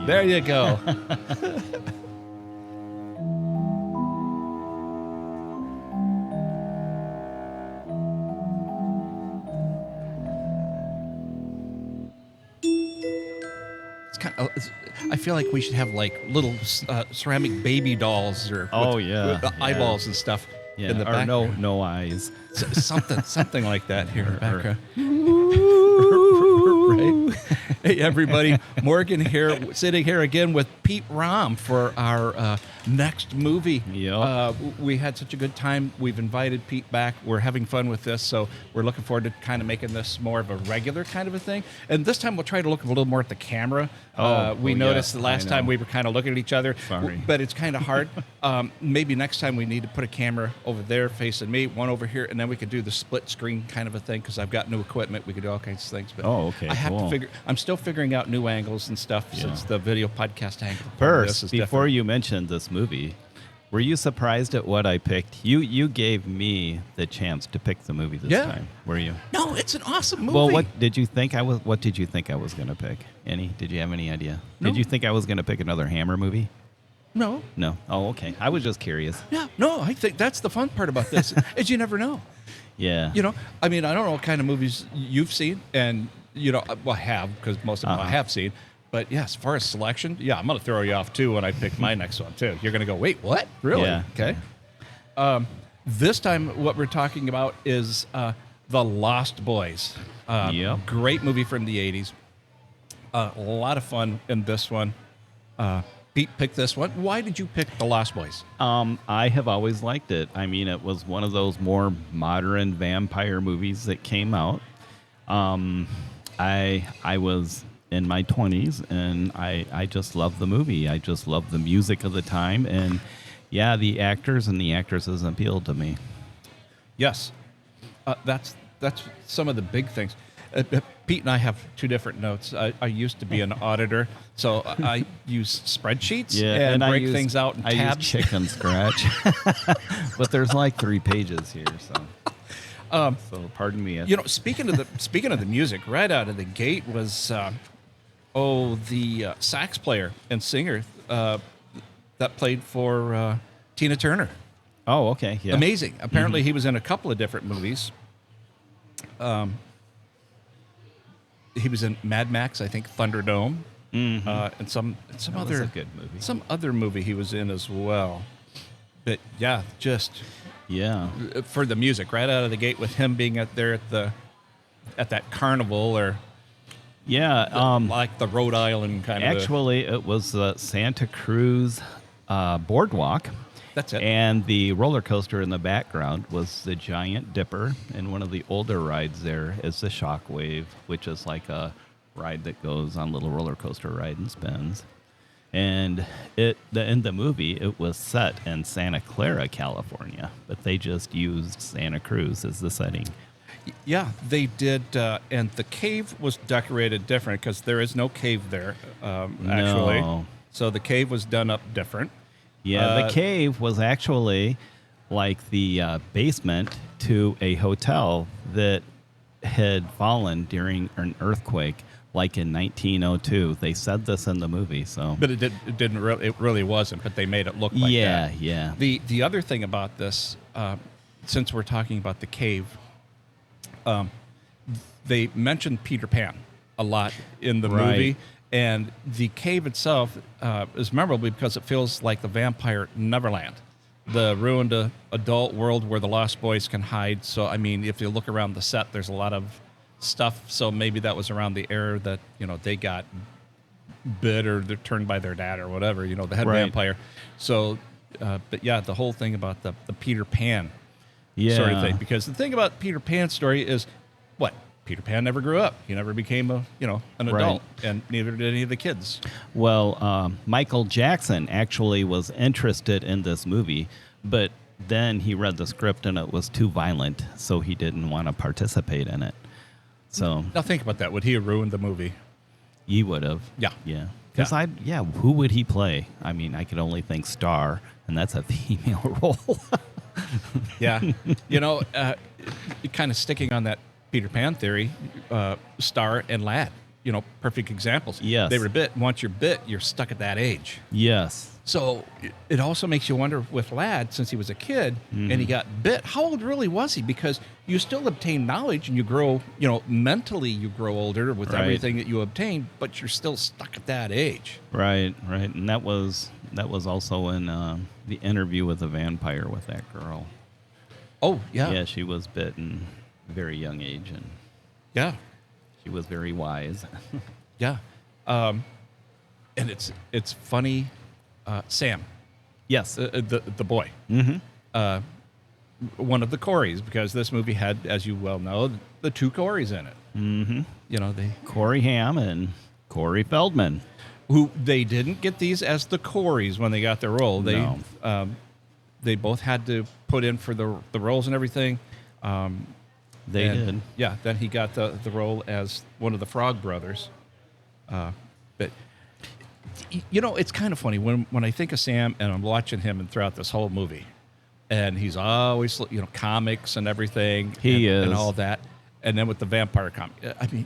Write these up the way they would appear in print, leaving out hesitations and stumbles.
There you go. I feel like we should have like little ceramic baby dolls or with eyeballs and stuff in the background. Or no eyes. Something like that here in the background. Right? Hey, everybody. Morgan here, sitting here again with Pete Raum for our next movie. Yep. We had such a good time. We've invited Pete back. We're having fun with this, so we're looking forward to kind of making this more of a regular kind of a thing. And this time we'll try to look a little more at the camera. We noticed the last time we were kind of looking at each other. Sorry. But it's kind of hard. Maybe next time we need to put a camera over there facing me, one over here, and then we could do the split screen kind of a thing because I've got new equipment. We could do all kinds of things. But okay. I have to figure. I'm still figuring out new angles and stuff since the video podcast angle. First, before you mentioned this movie, were you surprised at what I picked? You gave me the chance to pick the movie this time. Were you? No, it's an awesome movie. Well, what did you think I was going to pick? Did you have any idea? No. Did you think I was going to pick another Hammer movie? No. No. Oh, okay. I was just curious. Yeah. No, I think that's the fun part about this is you never know. Yeah. I mean, I don't know what kind of movies you've seen, and I have because most of them I have seen. But yeah, as far as selection, I'm going to throw you off too when I pick my next one too. You're going to go, wait, what? Really? Yeah. Okay. This time, what we're talking about is The Lost Boys. Great movie from the 80s. A lot of fun in this one. Pete picked this one. Why did you pick The Lost Boys? I have always liked it. I mean, it was one of those more modern vampire movies that came out. I was in my 20s, and I just loved the movie. I just loved the music of the time, and the actors and the actresses appealed to me. Yes, that's some of the big things. Pete and I have two different notes. I used to be an auditor, so I use spreadsheets and break things out in tabs. I use chicken scratch, but there's like 3 pages here, so pardon me. Speaking of the music, right out of the gate was the sax player and singer that played for Tina Turner. Oh, okay, yeah, amazing. Apparently, he was in a couple of different movies. He was in Mad Max, I think, Thunderdome, and some other good movie. Some other movie he was in as well. But for the music, right out of the gate with him being at that carnival or like the Rhode Island kind of. Actually, it was the Santa Cruz boardwalk. That's it. And the roller coaster in the background was the Giant Dipper, and one of the older rides there is the Shockwave, which is like a ride that goes on a little roller coaster ride and spins. And in the movie, it was set in Santa Clara, California, but they just used Santa Cruz as the setting. Yeah, they did, and the cave was decorated different because there is no cave there, actually. No. So the cave was done up different. Yeah, the cave was actually like the basement to a hotel that had fallen during an earthquake, like in 1902. They said this in the movie, so. But it really wasn't. But they made it look like that. Yeah. The other thing about this, since we're talking about the cave, they mentioned Peter Pan a lot in the movie. And the cave itself is memorable because it feels like the vampire Neverland, the ruined adult world where the Lost Boys can hide. So, I mean, if you look around the set, there's a lot of stuff. So maybe that was around the era that, they got bit or they're turned by their dad or whatever, the head vampire. So, but yeah, the whole thing about the Peter Pan sort of thing. Because the thing about Peter Pan's story is what? Peter Pan never grew up. He never became an adult, and neither did any of the kids. Well, Michael Jackson actually was interested in this movie, but then he read the script and it was too violent, so he didn't want to participate in it. So now think about that. Would he have ruined the movie? He would have. Yeah. Because who would he play? I mean, I could only think Star, and that's a female role. Yeah. Kind of sticking on that Peter Pan theory, Star and Lad. perfect examples. Yes. They were bit. Once you're bit, you're stuck at that age. Yes. So it also makes you wonder with Ladd, since he was a kid and he got bit, how old really was he? Because you still obtain knowledge and you grow, mentally you grow older with Right. everything that you obtain, but you're still stuck at that age. Right. And that was also in the interview with the vampire with that girl. Oh, yeah. Yeah, she was bitten at a very young age, and Yeah. she was very wise. Yeah. And it's funny. Sam, Yes. the boy, one of the Coreys, because this movie had, as you well know, the two Coreys in it. Mm-hmm. Corey Haim and Corey Feldman. Who they didn't get these as the Coreys when they got their role. No. They both had to put in for the roles and everything. They did. Yeah. Then he got the role as one of the Frog Brothers. But it's kind of funny when I think of Sam and I'm watching him and throughout this whole movie, and he's always comics and everything. He and is. all that, and then with the vampire comic, I mean,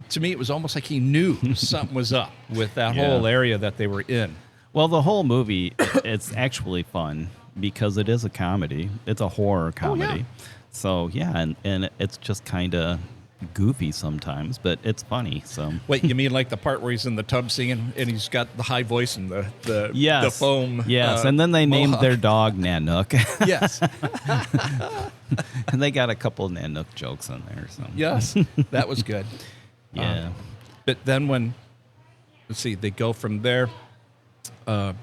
to me, it was almost like he knew something was up with that Yeah. whole area that they were in. Well, the whole movie, it's actually fun because it is a comedy. It's a horror comedy. So, yeah, and it's just kind of goofy sometimes, but it's funny. So Wait, you mean like the part where he's in the tub singing and he's got the high voice and the yes, foam? yes, and then they named mohawk. their dog Nanook. Yes, And they got a couple of Nanook jokes in there. So yes, that was good. yeah, But then let's see, they go from there, and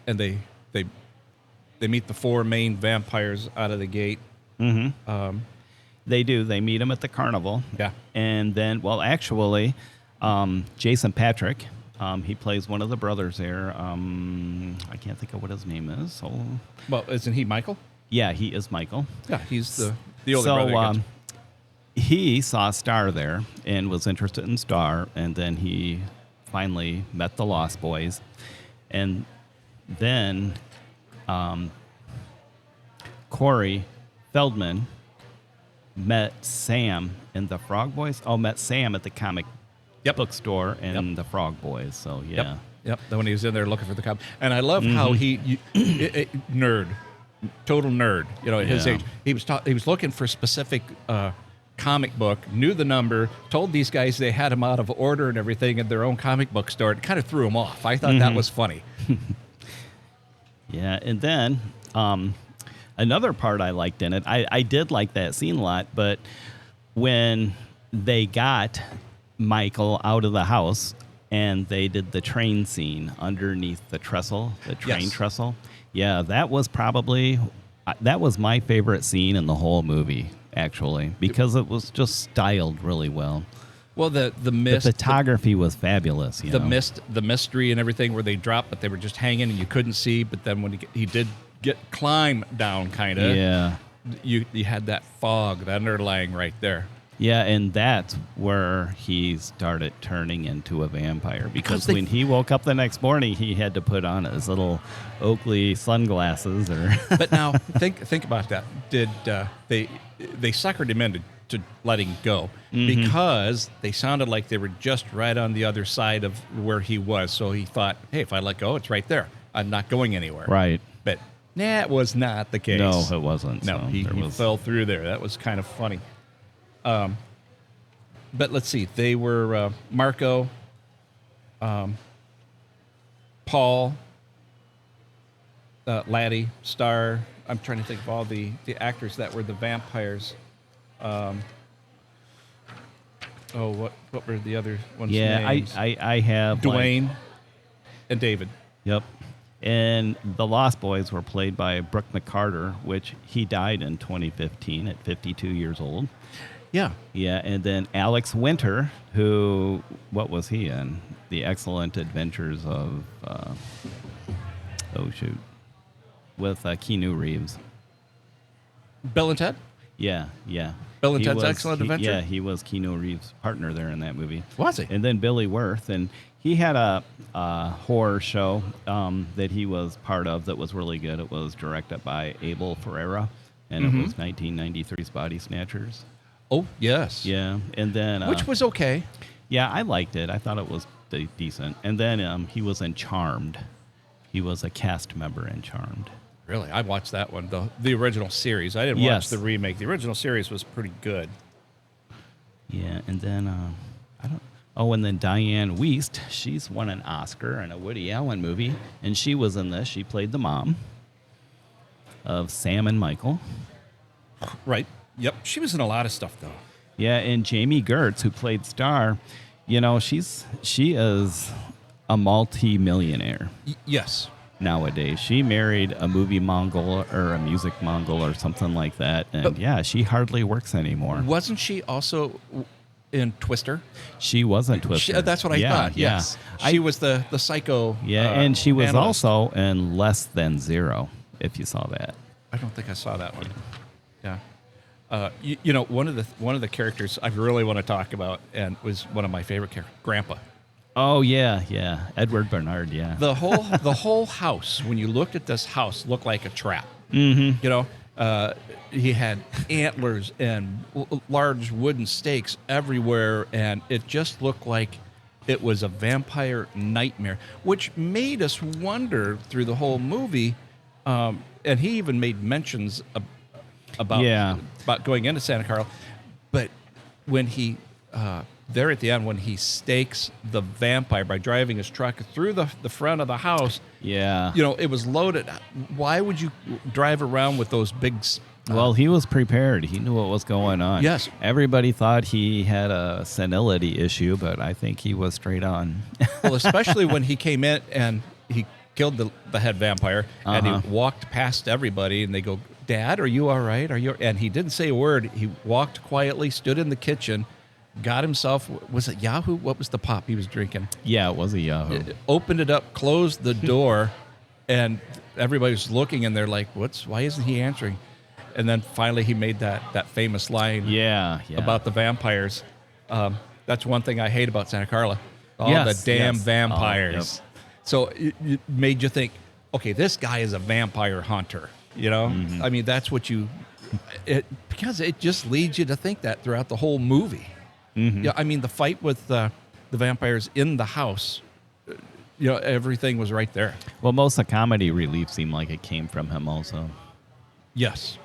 they meet the four main vampires out of the gate. they do. They meet him at the carnival. Yeah. And then, well, actually, Jason Patrick, he plays one of the brothers there. I can't think of what his name is. So, Well, isn't he Michael? yeah, he is Michael. Yeah, he's the older brother. So he saw Star there and was interested in Star, and then he finally met the Lost Boys, and then Corey Feldman met Sam in the Frog Boys. Oh, met Sam at the comic bookstore and the Frog Boys. So yeah. Yep. Then when he was in there looking for the cop, and I love how nerd, total nerd. At his Yeah. age, he was looking for a specific comic book, knew the number, told these guys they had him out of order and everything in their own comic book store. It kind of threw him off. I thought that was funny. Yeah, and then another part I liked in it, I did like that scene a lot, but when they got Michael out of the house and they did the train scene underneath the trestle, the train trestle, yeah, that was my favorite scene in the whole movie, actually, because it was just styled really well. Well, the mist, the photography was fabulous. the mist, the mystery, and everything where they dropped, but they were just hanging and you couldn't see. But then when he did climb down, kind of, yeah, you had that fog, that underlying right there. yeah, and that's where he started turning into a vampire because they- when he woke up the next morning, he had to put on his little Oakley sunglasses. But now think about that. Did they suckered him into letting go because they sounded like they were just right on the other side of where he was. So he thought, hey, if I let go, it's right there. I'm not going anywhere. Right. But it was not the case. No, it wasn't. No, So he fell through there. That was kind of funny. But let's see. They were Marco, Paul, Laddie, Star. I'm trying to think of all the actors that were the vampires. What were the other ones' Yeah, names? I have Dwayne and David. Yep. And the Lost Boys were played by Brooke McCarter, which he died in 2015 at 52 years old. Yeah. Yeah, and then Alex Winter, who, what was he in? The Excellent Adventures of, with Keanu Reeves. Bill and Ted? Yeah. Bill and He Ted's was- Excellent Adventure? Yeah, he was Keanu Reeves' partner there in that movie. Was he? And then Billy Wirth, and he had a horror show that he was part of that was really good. It was directed by Abel Ferreira, and it was 1993's Body Snatchers. Oh, yes. Yeah, and then Which was okay. yeah, I liked it. I thought it was decent. And then he was in Charmed. He was a cast member in Charmed. Really, I watched that one, the original series. I didn't watch Yes. the remake. The original series was pretty good. Yeah, and then I don't. Oh, and then Diane Wiest, she's won an Oscar in a Woody Allen movie, and she was in this. She played the mom of Sam and Michael. Right. Yep. She was in a lot of stuff, though. Yeah, and Jamie Gertz, who played Star, you know, she is a multi-millionaire Yes. nowadays. She married a movie Mongol or a music Mongol or something like that, and yeah, she hardly works anymore. Wasn't she also in Twister? She wasn't Twister. That's what I thought. Yeah. Yes. She was the psycho. Yeah, and she was analyst. also in Less Than Zero, if you saw that. I don't think I saw that one. Yeah. You know, one of the characters I really want to talk about, and was one of my favorite characters, Grandpa. Oh yeah, Edward Bernard. Yeah, The whole house, when you looked at this house, looked like a trap. Mm-hmm. You know, he had antlers and large wooden stakes everywhere, and it just looked like it was a vampire nightmare, which made us wonder through the whole movie. And he even made mentions about going into Santa Carla, but when he there at the end, when he stakes the vampire by driving his truck through the front of the house, yeah. you know, it was loaded. Why would you drive around with those big? Well, he was prepared. He knew what was going on. Yes. Everybody thought he had a senility issue, but I think he was straight on. Well, especially when he came in and he killed the head vampire, and Uh-huh. he walked past everybody, and they go, "Dad, are you all right? Are you?" And he didn't say a word. He walked quietly, stood in the kitchen, got himself. Was it Yahoo? What was the pop he was drinking? Yeah, it was a Yahoo. Opened it up, closed the door, and everybody was looking, and they're like, why isn't he answering? And then finally he made that famous line Yeah. about the vampires. That's one thing I hate about Santa Carla. All Yes, the damn yes. vampires. Oh, So it made you think, okay, this guy is a vampire hunter. You know? Mm-hmm. I mean, that's what because it just leads you to think that throughout the whole movie. Mm-hmm. Yeah, I mean, the fight with the vampires in the house, you know, everything was right there. Well, most of the comedy relief seemed like it came from him also, Yes.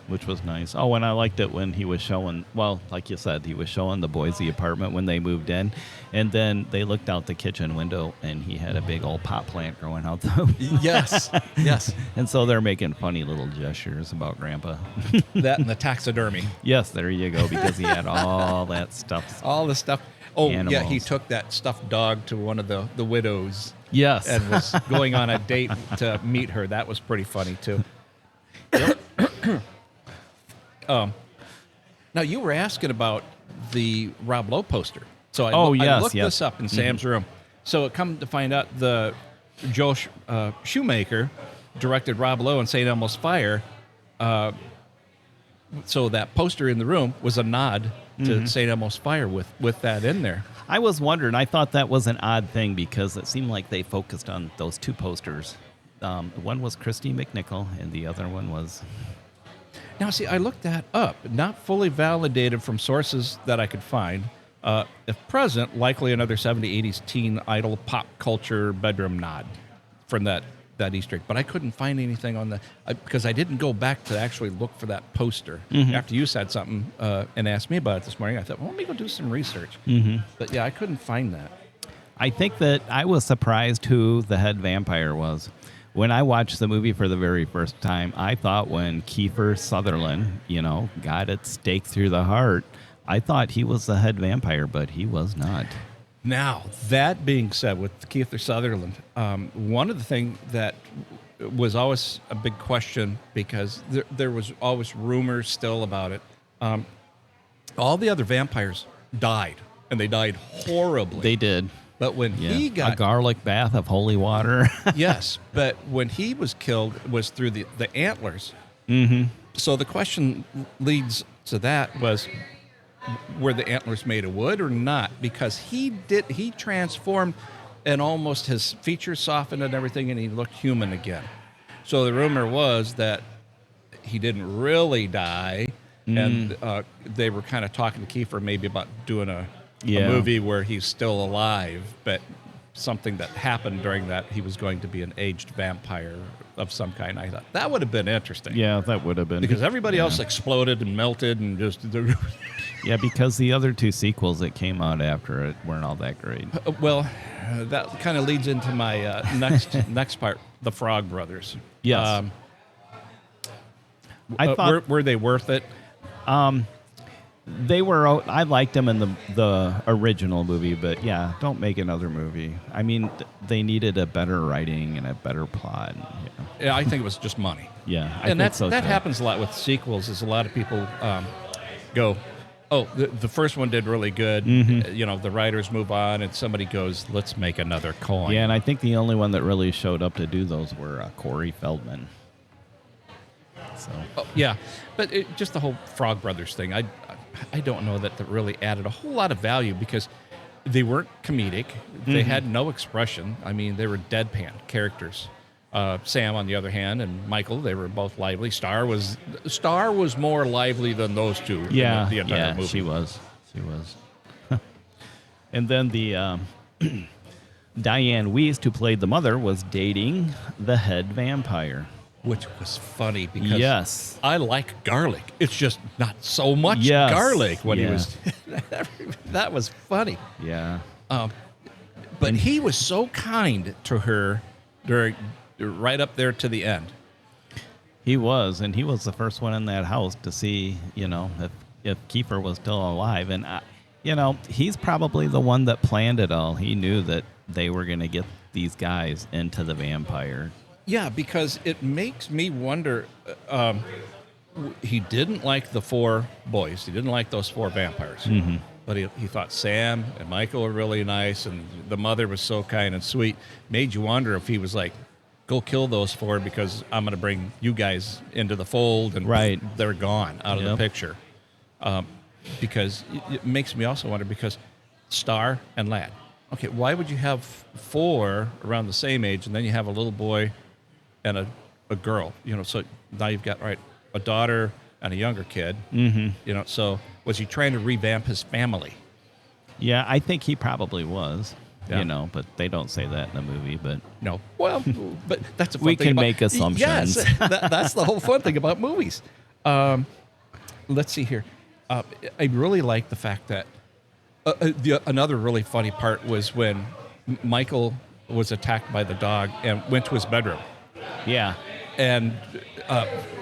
which was nice. Oh, and I liked it when he was showing, well, like you said, he was showing the boys the apartment when they moved in, and then they looked out the kitchen window, and he had a big old pot plant growing out the Yes. Yes. And so they're making funny little gestures about Grandpa. That and the taxidermy. Yes, there you go, because he had all that stuff. All the stuff. Oh, yeah, he Animals. took that stuffed dog to one of the widows Yes. and was going on a date to meet her. That was pretty funny, too. Now, you were asking about the Rob Lowe poster. So I looked this up in Sam's room. So it come to find out the Joel Shoemaker directed Rob Lowe and St. Elmo's Fire. So that poster in the room was a nod to St. Elmo's Fire with that in there. I was wondering, I thought that was an odd thing because it seemed like they focused on those two posters. One was Christy McNichol, and the other one was... Now, see, I looked that up, not fully validated from sources that I could find. If present, likely another 70s, 80s teen idol pop culture bedroom nod from that Easter egg. But I couldn't find anything on because I didn't go back to actually look for that poster. After you said something and asked me about it this morning, I thought, well, let me go do some research. But yeah, I couldn't find that. I think that I was surprised who the head vampire was. When I watched the movie for the very first time, I thought when Kiefer Sutherland, got it staked through the heart, I thought he was the head vampire, but he was not. Now, that being said, with Kiefer Sutherland, one of the things that was always a big question, because there was always rumors still about it, all the other vampires died, and they died horribly. They did. But when he got... a garlic bath of holy water. Yes, but when he was killed was through the antlers. Mm-hmm. So the question leads to that was, were the antlers made of wood or not? Because he transformed and almost his features softened and everything, and he looked human again. So the rumor was that he didn't really die, and they were kind of talking to Kiefer maybe about doing a Yeah. movie where he's still alive, but something that happened during that he was going to be an aged vampire of some kind. I thought that would have been interesting. Yeah, that would have been. Because everybody else exploded and melted and just. Yeah, because the other two sequels that came out after it weren't all that great. Well, that kind of leads into my next part, the Frog Brothers. Yes. I thought were they worth it? they were. I liked them in the original movie, but yeah, don't make another movie. I mean, they needed a better writing and a better plot. Yeah, Yeah, I think it was just money. yeah, I And think so that too. happens a lot with sequels. Is a lot of people go, oh, the first one did really good. You know, the writers move on, and somebody goes, let's make another coin. Yeah, and I think the only one that really showed up to do those were Corey Feldman. So Oh, yeah, but just the whole Frog Brothers thing, I don't know that really added a whole lot of value because they weren't comedic. They had no expression. I mean, they were deadpan characters. Sam, on the other hand, and Michael, they were both lively. Star was more lively than those two. yeah, in the entire yeah, movie. she was. And then the Diane Wiest, who played the mother, was dating the head vampire. Which was funny because Yes. I like garlic. It's just not so much Yes. garlic when he Yeah. was. That was funny. Yeah. But he was so kind to her right up there to the end. He was, and he was the first one in that house to see, if Kiefer was still alive. And, he's probably the one that planned it all. He knew that they were going to get these guys into the vampire. Yeah, because it makes me wonder. He didn't like the four boys. He didn't like those four vampires. But he thought Sam and Michael were really nice, and the mother was so kind and sweet. Made you wonder if he was like, go kill those four because I'm going to bring you guys into the fold, and Right. they're gone out of the Yep. picture. Because it makes me also wonder because Star and Lad. Okay, why would you have four around the same age, and then you have a little boy and a girl? So now you've got a daughter and a younger kid. So was he trying to revamp his family? Yeah, I think he probably was, Yeah. but they don't say that in the movie. But No. Well, but that's a fun We thing can about- make assumptions. Yes, that's the whole fun thing about movies. Let's see here. I really like the fact that another really funny part was when Michael was attacked by the dog and went to his bedroom yeah, and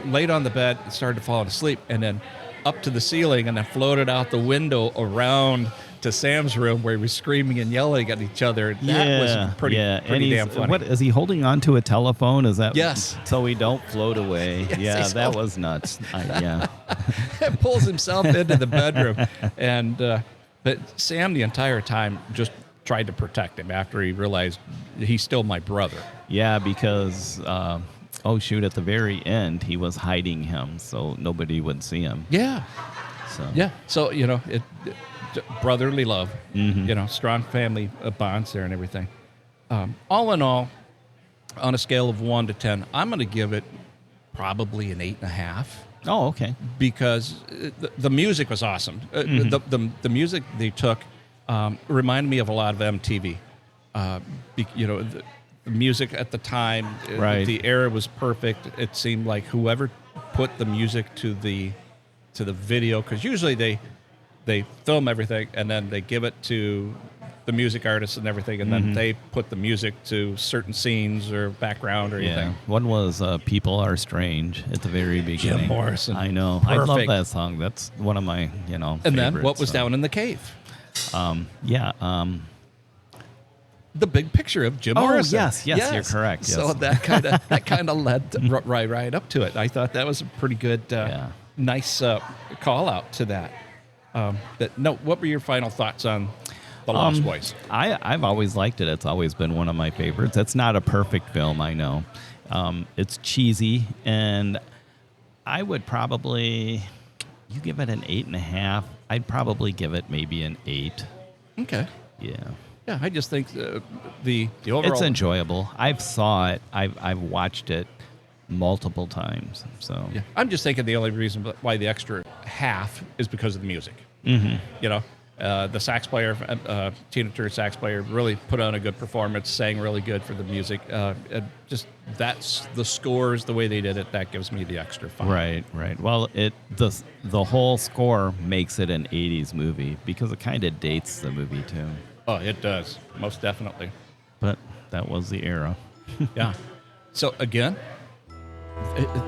laid on the bed and started to fall asleep, and then up to the ceiling and then floated out the window around to Sam's room where he was screaming and yelling at each other. That was pretty and damn funny. What is he holding on to a telephone? Is that Yes. So we don't float away. Yes, yeah, he's that holding- was nuts. Yeah. Pulls himself into the bedroom, and but Sam the entire time just tried to protect him after he realized he's still my brother. Yeah, because at the very end he was hiding him so nobody would see him. Yeah, So yeah. So brotherly love, strong family bonds there and everything. All in all, on a scale of 1 to 10, I'm going to give it probably an 8.5. Oh, okay. Because the music was awesome. The music they took reminded me of a lot of MTV. The music at the time, Right. the era was perfect. It seemed like whoever put the music to the video, because usually they film everything and then they give it to the music artists and everything, and then they put the music to certain scenes or background or Yeah. anything. One was People Are Strange at the very beginning. Morrison. I know. I love Perfect. that song. That's one of my, And then what favorites, was so. down in the cave? The big picture of Jim Oh, Morrison. yes, you're correct, So yes. that kind of led right up to it. I thought that was a pretty good, nice call out to that. What were your final thoughts on The Lost Boys? I've always liked it. It's always been one of my favorites. It's not a perfect film, I know. It's cheesy, and I would probably, you give it an 8.5. I'd probably give it maybe an 8. Okay. Yeah. Yeah, I just think the overall. It's enjoyable. I've saw it. I've watched it multiple times. So Yeah. I'm just thinking the only reason why the extra half is because of the music. You know, the sax player, Tina Turner sax player, really put on a good performance, sang really good for the music. Just that's the scores, the way they did it, that gives me the extra fun. Right. Well, the whole score makes it an 80s movie because it kind of dates the movie too. Oh, it does. Most definitely. But that was the era. Yeah. So again,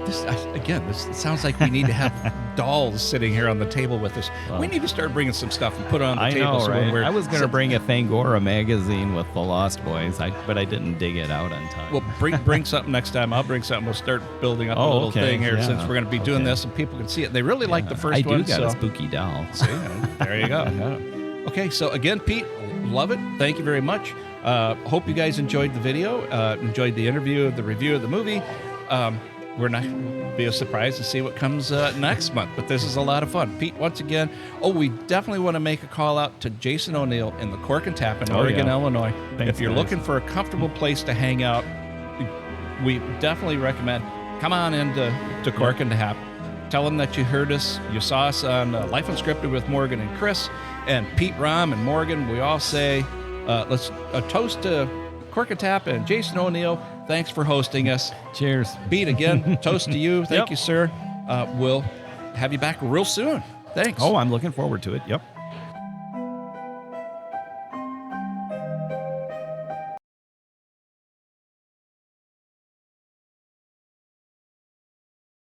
this sounds like we need to have dolls sitting here on the table with us. We need to start bringing some stuff and put it on the I table. know, So right? when we're I was going to bring a Fangora magazine with the Lost Boys, but I didn't dig it out on time. Well, bring something next time. I'll bring something. We'll start building up a little okay. thing here Yeah. since we're going to be doing Okay. this and people can see it. They really like the first I do one. got so. a spooky doll. See, there you go. Okay, so again, Pete, love it. Thank you very much. Hope you guys enjoyed the video, enjoyed the interview, the review of the movie. We're not be a surprise to see what comes next month, but this is a lot of fun. Pete, once again, we definitely want to make a call out to Jason O'Neill in the Cork and Tap in Oregon, Illinois. Thanks, if you're guys. looking for a comfortable place to hang out, we definitely recommend come on into to Cork and Tap. Tell them that you heard us, you saw us on Life Unscripted with Morgan and Chris, and Pete, Raum, and Morgan. We all say, let's toast to Cork and Tap and Jason O'Neill. Thanks for hosting us. Cheers. Pete, again, toast to you. Thank Yep. you, sir. We'll have you back real soon. Thanks. Oh, I'm looking forward to it. Yep.